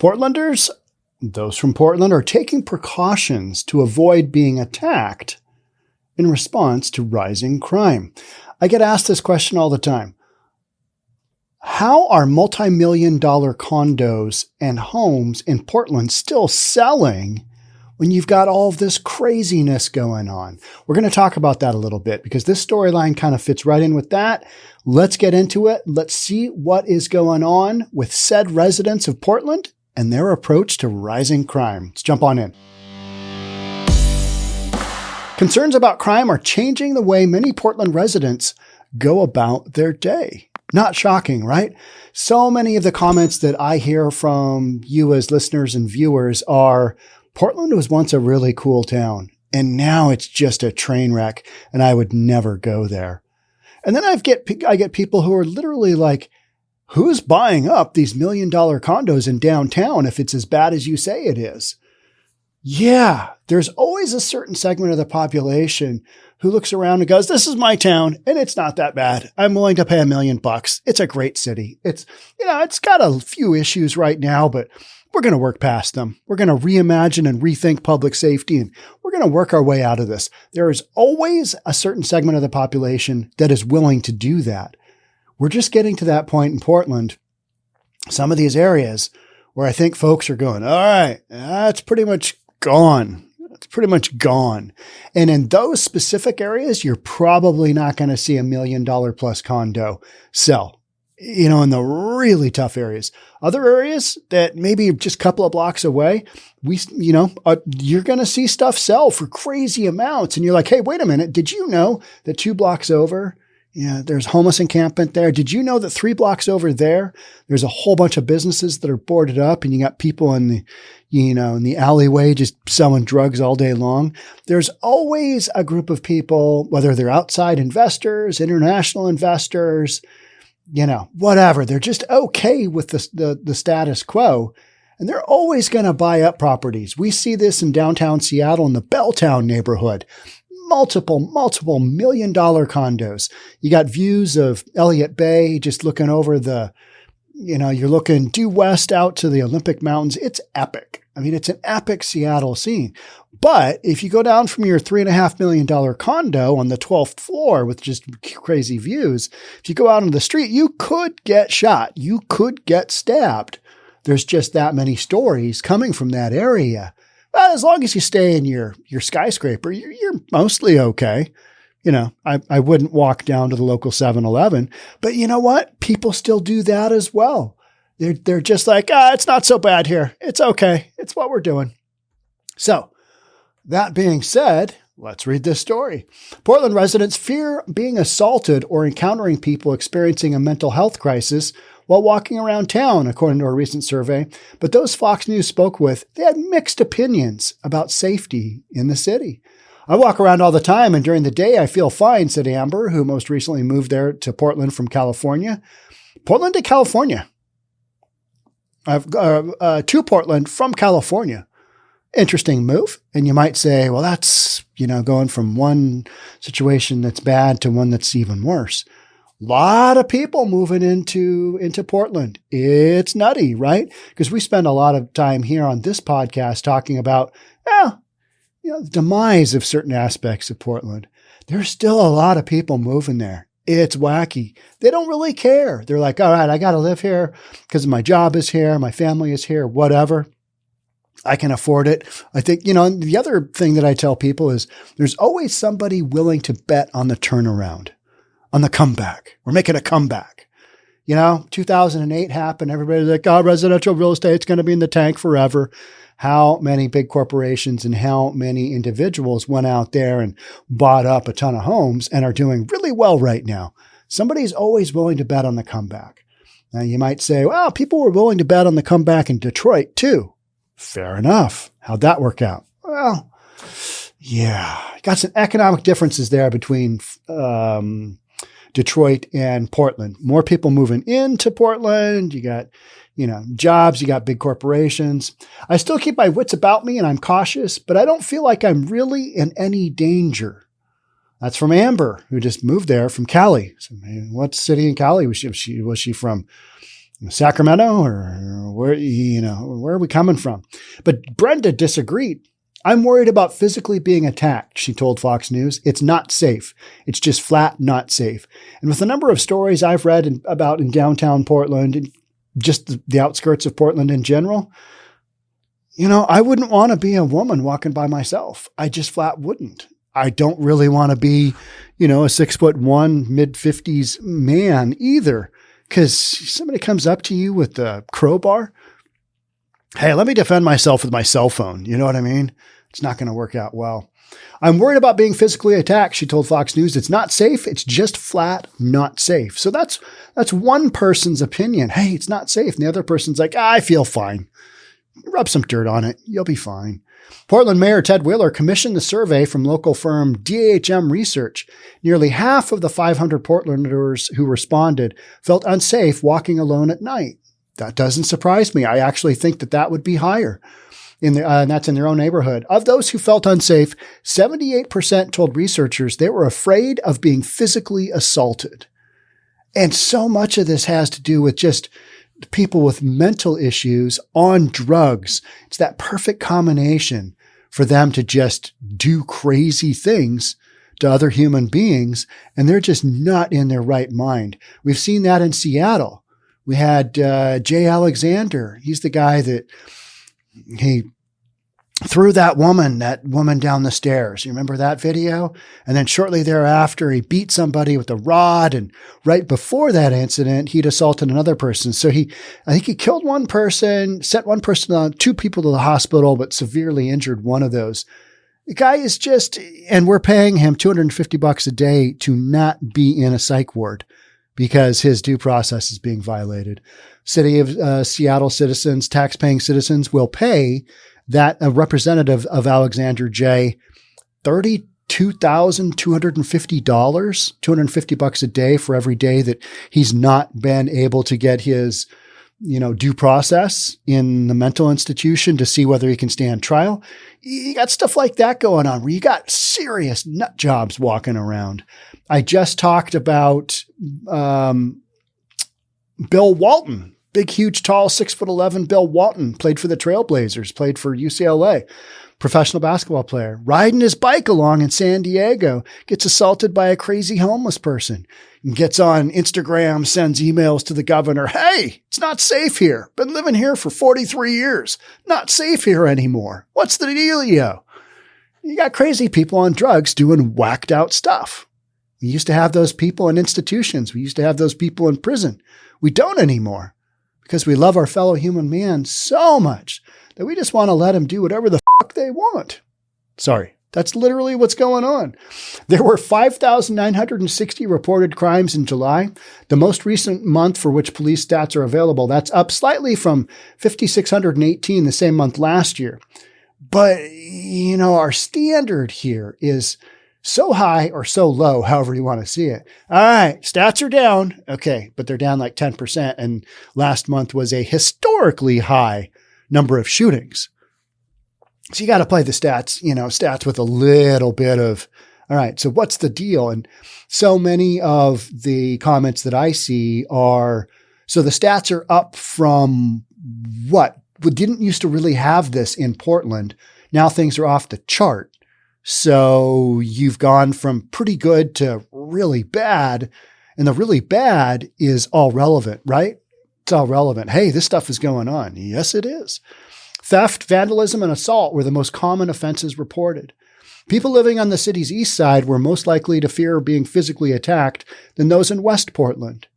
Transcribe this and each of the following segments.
Portlanders, those from Portland, are taking precautions to avoid being attacked in response to rising crime. I get asked this question all the time. How are multi-million-dollar condos and homes in Portland still selling when you've got all of this craziness going on? We're going to talk about that a little bit because this storyline kind of fits right in with that. Let's get into it. Let's see what is going on with said residents of Portland and their approach to rising crime. Let's jump on in. Concerns about crime are changing the way many Portland residents go about their day. Not shocking, right? So many of the comments that I hear from you as listeners and viewers are, Portland was once a really cool town, and now it's just a train wreck, and I would never go there. And then I get people who are literally like, who's buying up these $1 million condos in downtown if it's as bad as you say it is? Yeah, there's always a certain segment of the population who looks around and goes, this is my town and it's not that bad. I'm willing to pay $1 million. It's a great city. It's got a few issues right now, but we're going to work past them. We're going to reimagine and rethink public safety, and we're going to work our way out of this. There is always a certain segment of the population that is willing to do that. We're just getting to that point in Portland, some of these areas where I think folks are going, all right, that's pretty much gone. It's pretty much gone. And in those specific areas, you're probably not going to see $1 million plus condo sell, in the really tough areas. Other areas that maybe just a couple of blocks away, you're going to see stuff sell for crazy amounts. And you're like, hey, wait a minute. Did you know that 2 blocks over, there's homeless encampment there? Did you know that 3 blocks over there, there's a whole bunch of businesses that are boarded up and you got people in the, in the alleyway just selling drugs all day long? There's always a group of people, whether they're outside investors, international investors, whatever. They're just okay with the status quo. And they're always going to buy up properties. We see this in downtown Seattle in the Belltown neighborhood. Multiple $1 million condos. You got views of Elliott Bay, just looking over you're looking due west out to the Olympic Mountains. It's epic. I mean, it's an epic Seattle scene. But if you go down from your $3.5 million condo on the 12th floor with just crazy views, if you go out on the street, you could get shot. You could get stabbed. There's just that many stories coming from that area. But as long as you stay in your skyscraper, you're mostly okay. I wouldn't walk down to the local 7-Eleven, but you know what? People still do that as well. They're just like, it's not so bad here. It's okay. It's what we're doing. So that being said, let's read this story. Portland residents fear being assaulted or encountering people experiencing a mental health crisis while walking around town, according to a recent survey. But those Fox News spoke with, they had mixed opinions about safety in the city. I walk around all the time, and during the day I feel fine, said Amber, who most recently moved there to Portland from California. Portland to California. To Portland from California. Interesting move. And you might say, well, that's, going from one situation that's bad to one that's even worse. A lot of people moving into Portland. It's nutty, right? Because we spend a lot of time here on this podcast talking about, the demise of certain aspects of Portland. There's still a lot of people moving there. It's wacky. They don't really care. They're like, all right, I got to live here because my job is here. My family is here, whatever. I can afford it. I think, the other thing that I tell people is there's always somebody willing to bet on the turnaround, on the comeback. We're making a comeback. 2008 happened. Everybody's like, residential real estate's going to be in the tank forever. How many big corporations and how many individuals went out there and bought up a ton of homes and are doing really well right now? Somebody's always willing to bet on the comeback. Now you might say, well, people were willing to bet on the comeback in Detroit too. Fair enough. How'd that work out? Well, yeah, got some economic differences there between Detroit and Portland. More people moving into Portland. You got, jobs, you got big corporations. I still keep my wits about me and I'm cautious, but I don't feel like I'm really in any danger. That's from Amber, who just moved there from Cali. So, what city in Cali was she from? Sacramento, or where, where are we coming from? But Brenda disagreed. I'm worried about physically being attacked, she told Fox News. It's not safe. It's just flat not safe. And with the number of stories I've read about in downtown Portland and just the outskirts of Portland in general, I wouldn't want to be a woman walking by myself. I just flat wouldn't. I don't really want to be, a 6'1", mid-50s man either. Because somebody comes up to you with a crowbar. Hey, let me defend myself with my cell phone. You know what I mean? It's not going to work out well. I'm worried about being physically attacked, she told Fox News. It's not safe. It's just flat not safe. So that's one person's opinion. Hey, it's not safe. And the other person's like, I feel fine. Rub some dirt on it. You'll be fine. Portland Mayor Ted Wheeler commissioned the survey from local firm DHM Research. Nearly half of the 500 Portlanders who responded felt unsafe walking alone at night. That doesn't surprise me. I actually think that would be higher. And that's in their own neighborhood. Of those who felt unsafe, 78% told researchers they were afraid of being physically assaulted. And so much of this has to do with just people with mental issues on drugs. It's that perfect combination for them to just do crazy things to other human beings, and they're just not in their right mind. We've seen that in Seattle. We had Jay Alexander. He's the guy that he threw that woman down the stairs. You remember that video? And then shortly thereafter, he beat somebody with a rod. And right before that incident, he'd assaulted another person. So I think he killed one person, sent one person on, 2 people to the hospital, but severely injured one of those. The guy is and we're paying him $250 a day to not be in a psych ward because his due process is being violated. City of Seattle citizens, tax-paying citizens will pay that a representative of Alexander J. $32,250, $250 a day for every day that he's not been able to get his, due process in the mental institution to see whether he can stand trial. You got stuff like that going on where you got serious nut jobs walking around. I just talked about Bill Walton. Big, huge, tall, 6'11" Bill Walton played for the Trailblazers, played for UCLA, professional basketball player, riding his bike along in San Diego, gets assaulted by a crazy homeless person, and gets on Instagram, sends emails to the governor. Hey, it's not safe here. Been living here for 43 years. Not safe here anymore. What's the dealio? You got crazy people on drugs doing whacked out stuff. We used to have those people in institutions. We used to have those people in prison. We don't anymore. Because we love our fellow human man so much that we just want to let them do whatever the fuck they want. Sorry, that's literally what's going on. There were 5,960 reported crimes in July, the most recent month for which police stats are available. That's up slightly from 5,618 the same month last year. But, our standard here is so high or so low, however you want to see it. All right, stats are down. Okay, but they're down like 10%. And last month was a historically high number of shootings. So you got to play the stats, stats with a little bit of, all right, so what's the deal? And so many of the comments that I see are, so the stats are up from what? We didn't used to really have this in Portland. Now things are off the chart. So you've gone from pretty good to really bad, and the really bad is all relevant, right? It's all relevant. Hey, this stuff is going on. Yes, it is. Theft, vandalism, and assault were the most common offenses reported. People living on the city's east side were most likely to fear being physically attacked than those in West Portland.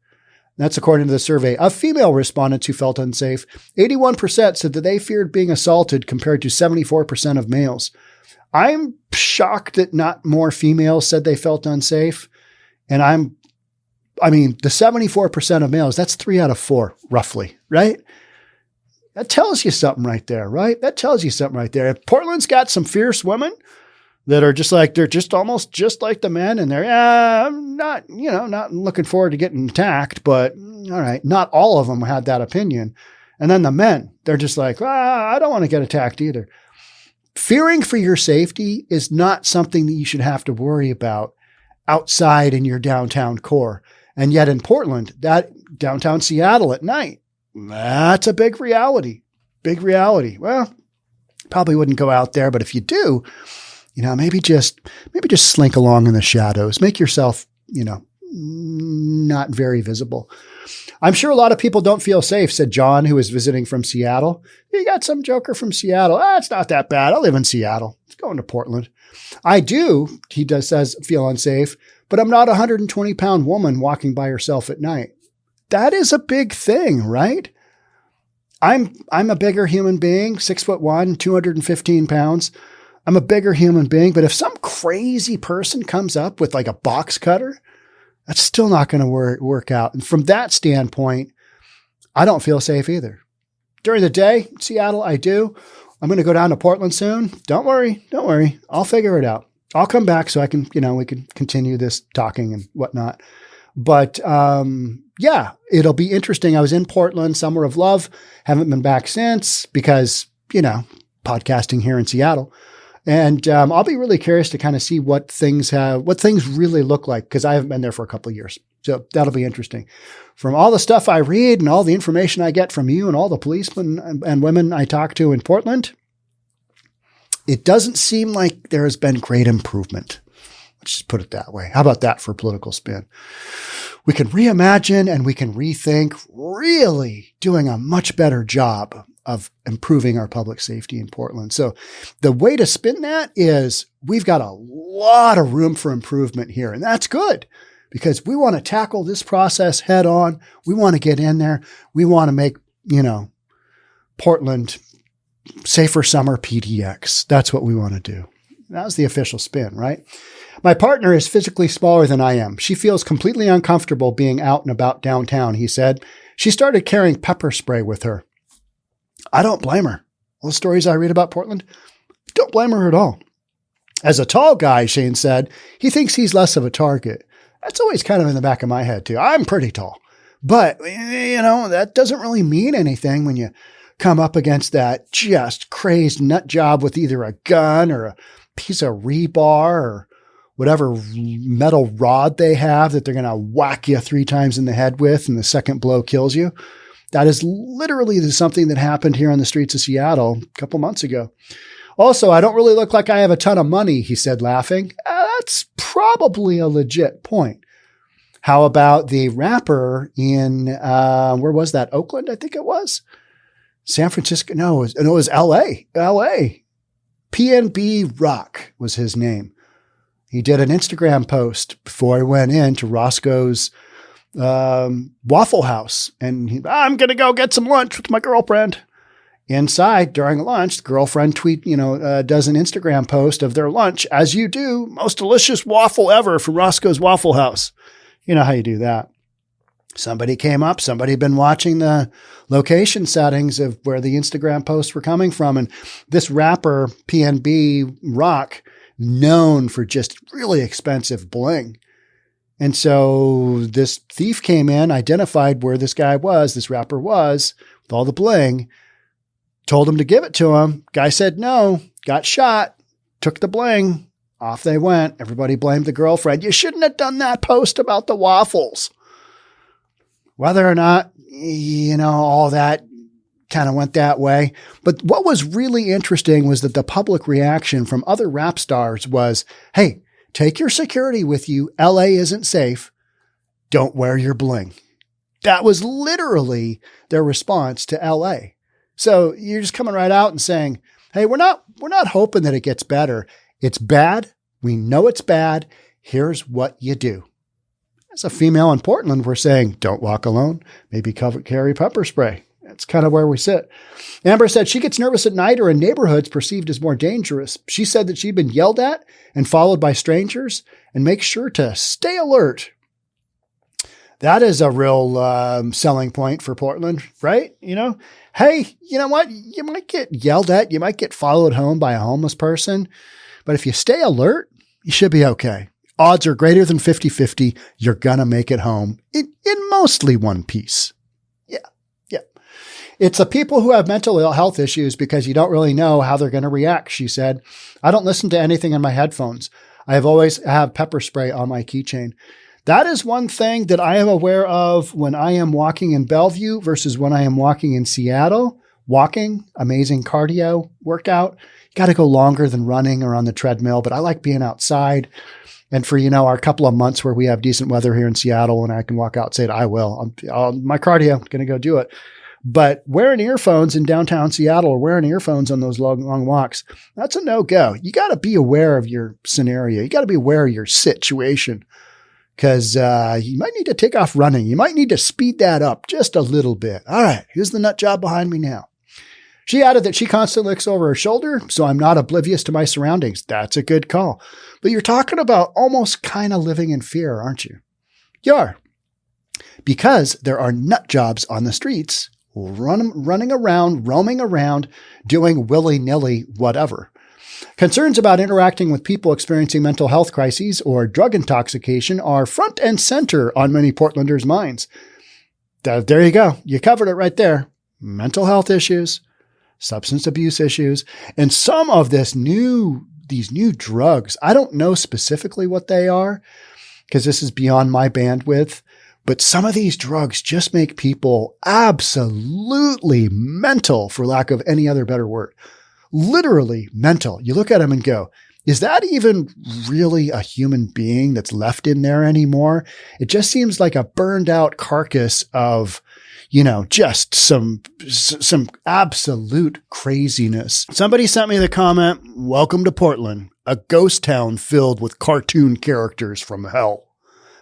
That's according to the survey. Of female respondents who felt unsafe, 81% said that they feared being assaulted compared to 74% of males. I'm shocked that not more females said they felt unsafe. And the 74% of males, that's 3 out of 4, roughly, right? That tells you something right there, right? That tells you something right there. If Portland's got some fierce women that are just like, they're just almost just like the men, and I'm not looking forward to getting attacked, but all right, not all of them had that opinion. And then the men, they're just like, I don't want to get attacked either. Fearing for your safety is not something that you should have to worry about outside in your downtown core. And yet in Portland, that downtown Seattle at night, That's a big reality. Big reality. Well, probably wouldn't go out there, but if you do, maybe just slink along in the shadows. Make yourself, not very visible. I'm sure a lot of people don't feel safe, said John, who is visiting from Seattle. You got some joker from Seattle. It's not that bad. I live in Seattle. Let's go into Portland. I do, says, feel unsafe, but I'm not a 120-pound woman walking by herself at night. That is a big thing, right? I'm a bigger human being, 6'1", 215 pounds. I'm a bigger human being, but if some crazy person comes up with like a box cutter, that's still not going to work out. And from that standpoint, I don't feel safe either. During the day, Seattle, I do. I'm going to go down to Portland soon. Don't worry. I'll figure it out. I'll come back so I can, we can continue this talking and whatnot. But yeah, it'll be interesting. I was in Portland, Summer of Love. Haven't been back since because, podcasting here in Seattle. And I'll be really curious to kind of see what things really look like because I haven't been there for a couple of years. So that'll be interesting. From all the stuff I read and all the information I get from you and all the policemen and women I talk to in Portland, it doesn't seem like there has been great improvement. Let's just put it that way. How about that for a political spin? We can reimagine and we can rethink really doing a much better job of improving our public safety in Portland. So the way to spin that is we've got a lot of room for improvement here. And that's good because we want to tackle this process head on. We want to get in there. We want to make, Portland safer summer PDX. That's what we want to do. That was the official spin, right? My partner is physically smaller than I am. She feels completely uncomfortable being out and about downtown, he said. She started carrying pepper spray with her. I don't blame her. All the stories I read about Portland, don't blame her at all. As a tall guy, Shane said, he thinks he's less of a target. That's always kind of in the back of my head, too. I'm pretty tall. But, that doesn't really mean anything when you come up against that just crazed nut job with either a gun or a piece of rebar or whatever metal rod they have that they're going to whack you 3 times in the head with and the second blow kills you. That is literally something that happened here on the streets of Seattle a couple months ago. Also, I don't really look like I have a ton of money, he said, laughing. That's probably a legit point. How about the rapper in, where was that? Oakland, I think it was. San Francisco. No, it was LA. PNB Rock was his name. He did an Instagram post before he went into Roscoe's Waffle House. And I'm going to go get some lunch with my girlfriend. Inside during lunch, the girlfriend does an Instagram post of their lunch, as you do, most delicious waffle ever from Roscoe's Waffle House. You know how you do that. Somebody came up, somebody had been watching the location settings of where the Instagram posts were coming from. And this rapper, PNB Rock, known for just really expensive bling. And so this thief came in, identified where this rapper was, with all the bling, told him to give it to him. Guy said no, got shot, took the bling, off they went. Everybody blamed the girlfriend. You shouldn't have done that post about the waffles. Whether or not, all that kind of went that way. But what was really interesting was that the public reaction from other rap stars was, hey, take your security with you. LA isn't safe. Don't wear your bling. That was literally their response to LA. So you're just coming right out and saying, hey, we're not hoping that it gets better. It's bad. We know it's bad. Here's what you do. As a female in Portland, we're saying, don't walk alone. Maybe carry pepper spray. That's kind of where we sit. Amber said she gets nervous at night or in neighborhoods perceived as more dangerous. She said that she'd been yelled at and followed by strangers and make sure to stay alert. That is a real selling point for Portland, right? Hey, you know what? You might get yelled at. You might get followed home by a homeless person. But if you stay alert, you should be okay. Odds are greater than 50-50. You're going to make it home in mostly one piece. Yeah. It's the people who have mental health issues because you don't really know how they're going to react, she said. I don't listen to anything in my headphones. I have always have pepper spray on my keychain. That is one thing that I am aware of when I am walking in Bellevue versus when I am walking in Seattle. Walking, amazing cardio workout. You got to go longer than running or on the treadmill, but I like being outside. And for, our couple of months where we have decent weather here in Seattle and I can walk outside, I will. My cardio, going to go do it. But wearing earphones in downtown Seattle or wearing earphones on those long walks, that's a no-go. You got to be aware of your scenario. You got to be aware of your situation because you might need to take off running. You might need to speed that up just a little bit. All right, here's the nut job behind me now. She added that she constantly looks over her shoulder, so I'm not oblivious to my surroundings. That's a good call. But you're talking about almost kind of living in fear, aren't you? You are. Because there are nut jobs on the streets running around, roaming around, doing willy-nilly whatever. Concerns about interacting with people experiencing mental health crises or drug intoxication are front and center on many Portlanders' minds. There you go. You covered it right there. Mental health issues, substance abuse issues, and some of these new drugs. I don't know specifically what they are because this is beyond my bandwidth, but some of these drugs just make people absolutely mental, for lack of any other better word. Literally mental. You look at them and go, is that even really a human being that's left in there anymore? It just seems like a burned out carcass of just some absolute craziness. Somebody sent me the comment, "Welcome to Portland, a ghost town filled with cartoon characters from hell."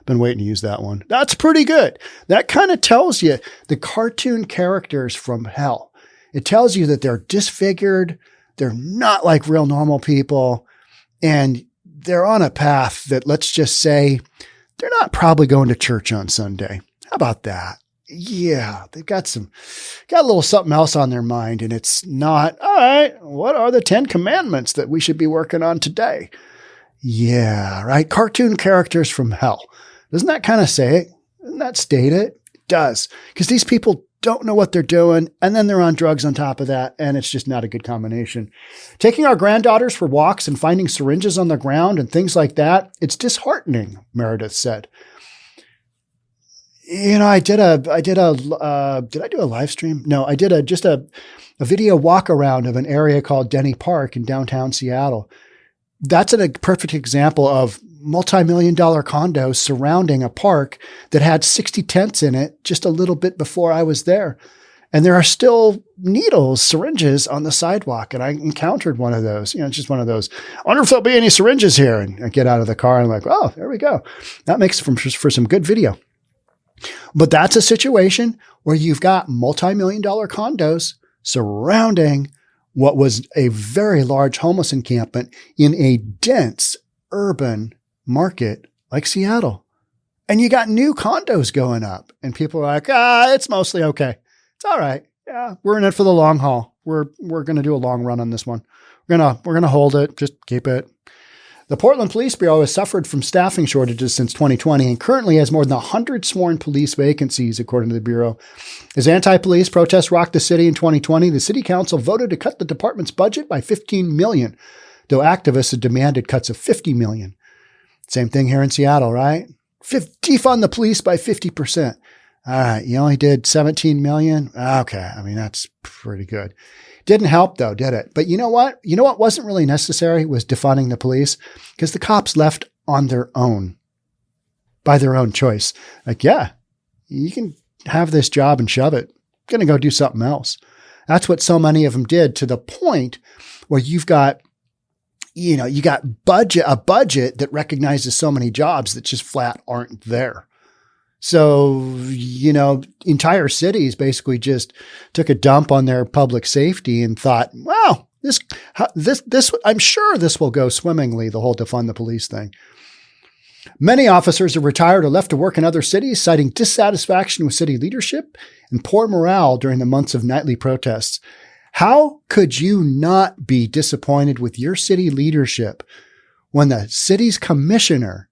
Been waiting to use that one. That's pretty good. That kind of tells you the cartoon characters from hell. It tells you that they're disfigured. They're not like real normal people. And they're on a path that, let's just say, they're not probably going to church on Sunday. How about that? Yeah, they've got a little something else on their mind, and it's not, all right, what are the 10 commandments that we should be working on today? Yeah, right. Cartoon characters from hell. Doesn't that kind of say it? Doesn't that state it? It does. Because these people don't know what they're doing, and then they're on drugs on top of that, and it's just not a good combination. Taking our granddaughters for walks and finding syringes on the ground and things like that, it's disheartening, Meredith said. Did I do a live stream? No, I did a video walk around of an area called Denny Park in downtown Seattle. That's a perfect example of multi-million-dollar condos surrounding a park that had 60 tents in it just a little bit before I was there. And there are still needles, syringes on the sidewalk. And I encountered one of those, it's just one of those, I wonder if there'll be any syringes here. And I get out of the car and I'm like, oh, there we go. That makes for some good video. But that's a situation where you've got multi-million-dollar condos surrounding what was a very large homeless encampment in a dense urban market like Seattle. And you got new condos going up and people are like, it's mostly okay. It's all right. Yeah, we're in it for the long haul. We're going to do a long run on this one. We're going to hold it. Just keep it. The Portland Police Bureau has suffered from staffing shortages since 2020 and currently has more than 100 sworn police vacancies, according to the Bureau. As anti-police protests rocked the city in 2020, the city council voted to cut the department's budget by $15 million, though activists had demanded cuts of $50 million. Same thing here in Seattle, right? Defund the police by 50%. All right, you only did $17 million? Okay, that's pretty good. Didn't help though, did it? But you know what? You know what wasn't really necessary was defunding the police because the cops left on their own, by their own choice. Like, yeah, you can have this job and shove it. I'm going to go do something else. That's what so many of them did, to the point where you've got, you got a budget that recognizes so many jobs that just flat aren't there. So, entire cities basically just took a dump on their public safety and thought, wow, this, I'm sure this will go swimmingly, the whole defund the police thing. Many officers have retired or left to work in other cities, citing dissatisfaction with city leadership and poor morale during the months of nightly protests. How could you not be disappointed with your city leadership when the city's commissioner,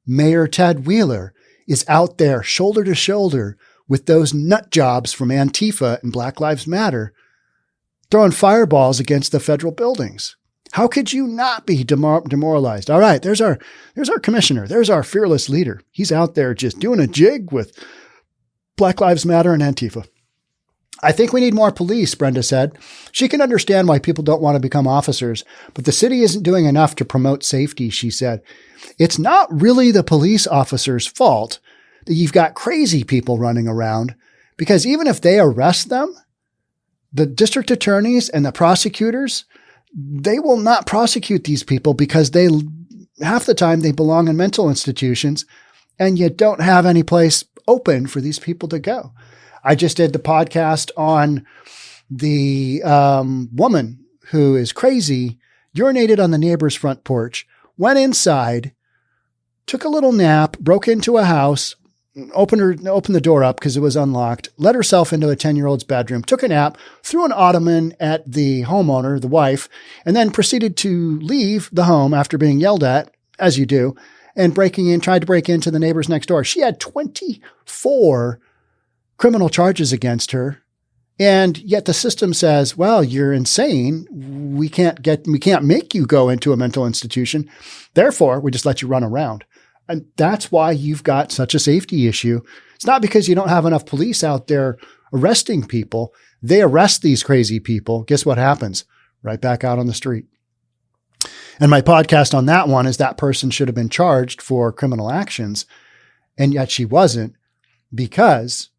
Mayor Ted Wheeler, is out there shoulder to shoulder with those nut jobs from Antifa and Black Lives Matter, throwing fireballs against the federal buildings? How could you not be demoralized? All right, there's our commissioner. There's our fearless leader. He's out there just doing a jig with Black Lives Matter and Antifa. I think we need more police, Brenda said. She can understand why people don't want to become officers, but the city isn't doing enough to promote safety, she said. It's not really the police officers' fault that you've got crazy people running around, because even if they arrest them, the district attorneys and the prosecutors, they will not prosecute these people because half the time they belong in mental institutions and you don't have any place open for these people to go. I just did the podcast on the woman who is crazy, urinated on the neighbor's front porch, went inside, took a little nap, broke into a house, opened the door up because it was unlocked, let herself into a 10-year-old's bedroom, took a nap, threw an ottoman at the homeowner, the wife, and then proceeded to leave the home after being yelled at, as you do, and tried to break into the neighbors next door. She had 24 criminal charges against her. And yet the system says, well, you're insane. We can't make you go into a mental institution. Therefore, we just let you run around. And that's why you've got such a safety issue. It's not because you don't have enough police out there arresting people. They arrest these crazy people. Guess what happens? Right back out on the street. And my podcast on that one is that person should have been charged for criminal actions. And yet she wasn't, because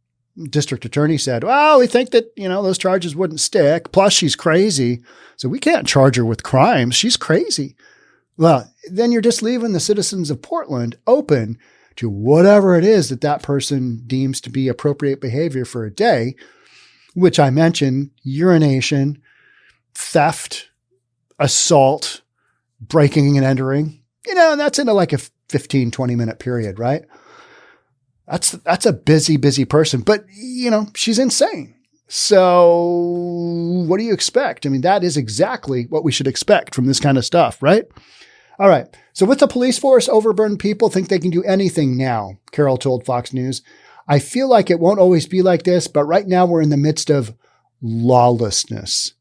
district attorney said, well, we think that, those charges wouldn't stick. Plus she's crazy. So we can't charge her with crimes. She's crazy. Well, then you're just leaving the citizens of Portland open to whatever it is that person deems to be appropriate behavior for a day, which I mentioned: urination, theft, assault, breaking and entering, and that's into like a 15, 20-minute period, right? That's a busy person, but she's insane. So what do you expect? I mean, that is exactly what we should expect from this kind of stuff, right? All right. So with the police force, overburdened people think they can do anything now, Carol told Fox News. I feel like it won't always be like this, but right now we're in the midst of lawlessness.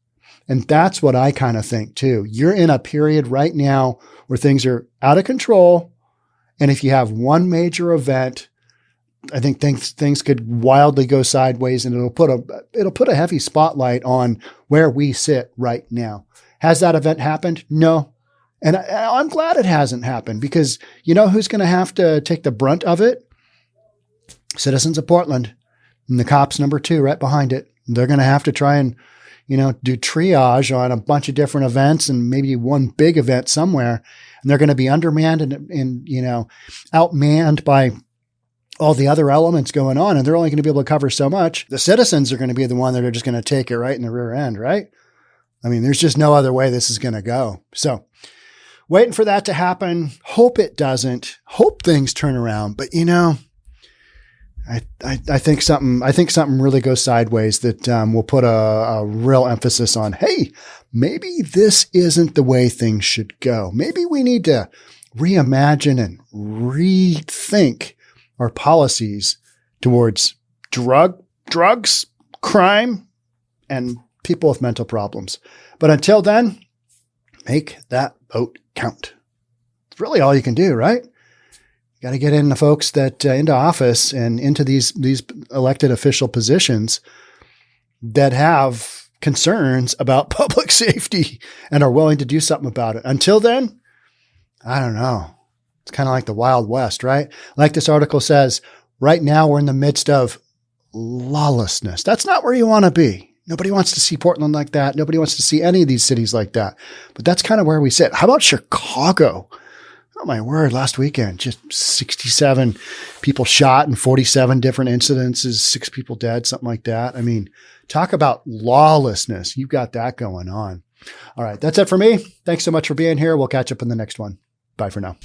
And that's what I kind of think too. You're in a period right now where things are out of control. And if you have one major event, I think things could wildly go sideways, and it'll put a heavy spotlight on where we sit right now. Has that event happened? No. And I'm glad it hasn't happened, because you know who's going to have to take the brunt of it? Citizens of Portland, and the cops number 2 right behind it. They're going to have to try and, do triage on a bunch of different events and maybe one big event somewhere. And they're going to be undermanned and outmanned by all the other elements going on. And they're only going to be able to cover so much. The citizens are going to be the one that are just going to take it right in the rear end, right? I mean, there's just no other way this is going to go. So waiting for that to happen. Hope it doesn't. Hope things turn around. But I think something really goes sideways that will put a real emphasis on, hey, maybe this isn't the way things should go. Maybe we need to reimagine and rethink our policies towards drugs, crime, and people with mental problems. But until then, make that vote count. It's really all you can do, right? You got to get in the folks that into office and into these elected official positions that have concerns about public safety and are willing to do something about it. Until then, I don't know. It's kind of like the Wild West, right? Like this article says, right now we're in the midst of lawlessness. That's not where you want to be. Nobody wants to see Portland like that. Nobody wants to see any of these cities like that. But that's kind of where we sit. How about Chicago? Oh, my word. Last weekend, just 67 people shot in 47 different incidences, 6 people dead, something like that. I mean, talk about lawlessness. You've got that going on. All right. That's it for me. Thanks so much for being here. We'll catch up in the next one. Bye for now.